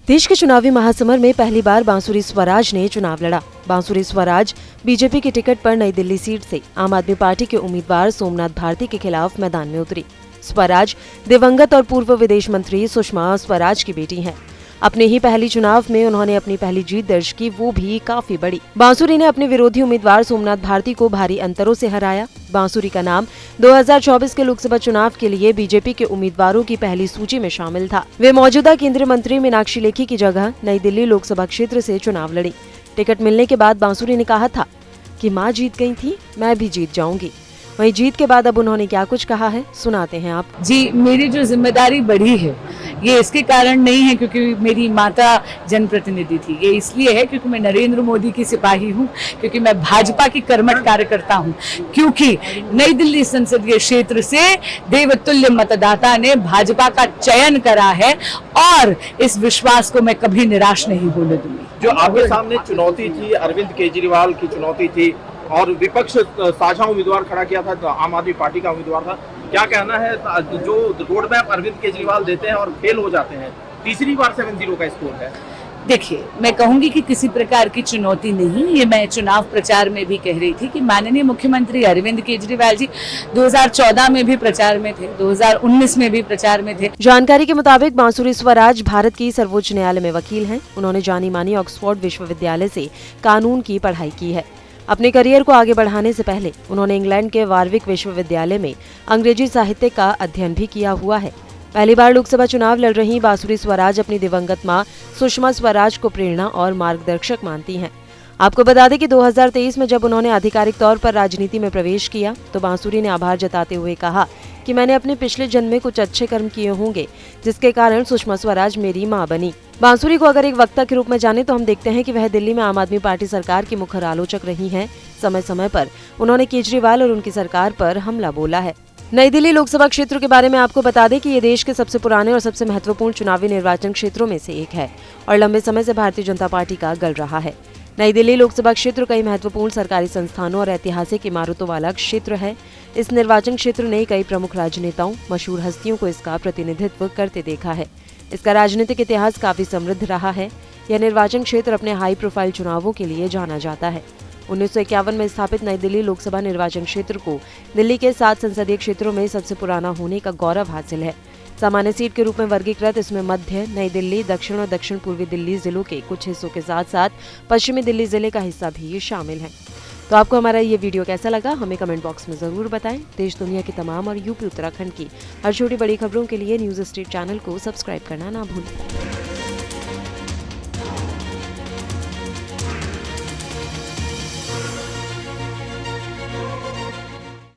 देश के चुनावी महासमर में पहली बार बांसुरी स्वराज ने चुनाव लड़ा। बांसुरी स्वराज बीजेपी की टिकट पर नई दिल्ली सीट से आम आदमी पार्टी के उम्मीदवार सोमनाथ भारती के खिलाफ मैदान में उतरी। स्वराज दिवंगत और पूर्व विदेश मंत्री सुषमा स्वराज की बेटी हैं। अपने ही पहली चुनाव में उन्होंने अपनी पहली जीत दर्ज की, वो भी काफी बड़ी। बांसुरी ने अपने विरोधी उम्मीदवार सोमनाथ भारती को भारी अंतरों से हराया। बांसुरी का नाम 2024 के लोकसभा चुनाव के लिए बीजेपी के उम्मीदवारों की पहली सूची में शामिल था। वे मौजूदा केंद्रीय मंत्री मीनाक्षी लेखी की जगह नई दिल्ली लोकसभा क्षेत्र से चुनाव लड़ी। टिकट मिलने के बाद बांसुरी ने कहा था कि मां जीत गई थी, मैं भी जीत जाऊंगी। वहीं जीत के बाद अब उन्होंने क्या कुछ कहा है, सुनाते हैं आप। जी, मेरी जो जिम्मेदारी बढ़ी है ये इसके कारण नहीं है क्योंकि मेरी माता जनप्रतिनिधि थी, ये इसलिए है क्योंकि मैं नरेंद्र मोदी की सिपाही हूँ, क्योंकि मैं भाजपा की कर्मठ कार्यकर्ता हूँ, क्योंकि नई दिल्ली संसदीय क्षेत्र से देवतुल्य मतदाता ने भाजपा का चयन करा है और इस विश्वास को मैं कभी निराश नहीं होने दूंगी। जो आपके सामने चुनौती थी, अरविंद केजरीवाल की चुनौती थी और विपक्ष साझा उम्मीदवार खड़ा किया था, तो आम आदमी पार्टी का उम्मीदवार था, क्या कहना है? जो रोड मैप अरविंद केजरीवाल देते हैं और फेल हो जाते हैं, तीसरी बार 7-0 का स्कोर है। देखिए, मैं कहूंगी कि किसी प्रकार की चुनौती नहीं, ये मैं चुनाव प्रचार में भी कह रही थी कि माननीय मुख्यमंत्री अरविंद केजरीवाल जी 2014 में भी प्रचार में थे, 2019 में भी प्रचार में थे। जानकारी के मुताबिक बांसुरी स्वराज भारत की सर्वोच्च न्यायालय में वकील हैं। उन्होंने जानी मानी ऑक्सफोर्ड विश्वविद्यालय से कानून की पढ़ाई की है। अपने करियर को आगे बढ़ाने से पहले उन्होंने इंग्लैंड के वारविक विश्वविद्यालय में अंग्रेजी साहित्य का अध्ययन भी किया हुआ है। पहली बार लोकसभा चुनाव लड़ रही बांसुरी स्वराज अपनी दिवंगत मां सुषमा स्वराज को प्रेरणा और मार्गदर्शक मानती हैं। आपको बता दें कि 2023 में जब उन्होंने आधिकारिक तौर पर राजनीति में प्रवेश किया तो बांसुरी ने आभार जताते हुए कहा कि मैंने अपने पिछले जन्म में कुछ अच्छे कर्म किए होंगे जिसके कारण सुषमा स्वराज मेरी मां बनी। बांसुरी को अगर एक वक्ता के रूप में जाने तो हम देखते हैं कि वह दिल्ली में आम आदमी पार्टी सरकार की मुखर आलोचक रही हैं। समय समय पर उन्होंने केजरीवाल और उनकी सरकार पर हमला बोला है। नई दिल्ली लोकसभा क्षेत्र के बारे में आपको बता दें कि ये देश के सबसे पुराने और सबसे महत्वपूर्ण चुनावी निर्वाचन क्षेत्रों में से एक है और लंबे समय से भारतीय जनता पार्टी का गढ़ रहा है। नई दिल्ली लोकसभा क्षेत्र कई महत्वपूर्ण सरकारी संस्थानों और ऐतिहासिक इमारतों वाला क्षेत्र है। इस निर्वाचन क्षेत्र ने कई प्रमुख राजनेताओं, मशहूर हस्तियों को इसका प्रतिनिधित्व करते देखा है। इसका राजनीतिक इतिहास काफी समृद्ध रहा है। यह निर्वाचन क्षेत्र अपने हाई प्रोफाइल चुनावों के लिए जाना जाता है। 1951 में स्थापित नई दिल्ली लोकसभा निर्वाचन क्षेत्र को दिल्ली के 7 संसदीय क्षेत्रों में सबसे पुराना होने का गौरव हासिल है। सामान्य सीट के रूप में वर्गीकृत इसमें मध्य, नई दिल्ली, दक्षिण और दक्षिण पूर्वी दिल्ली जिलों के कुछ हिस्सों के साथ साथ पश्चिमी दिल्ली जिले का हिस्सा भी शामिल है। तो आपको हमारा ये वीडियो कैसा लगा, हमें कमेंट बॉक्स में जरूर बताएं। देश दुनिया की तमाम और यूपी उत्तराखंड की हर छोटी बड़ी खबरों के लिए न्यूज़ स्ट्रीट चैनल को सब्सक्राइब करना ना भूलें।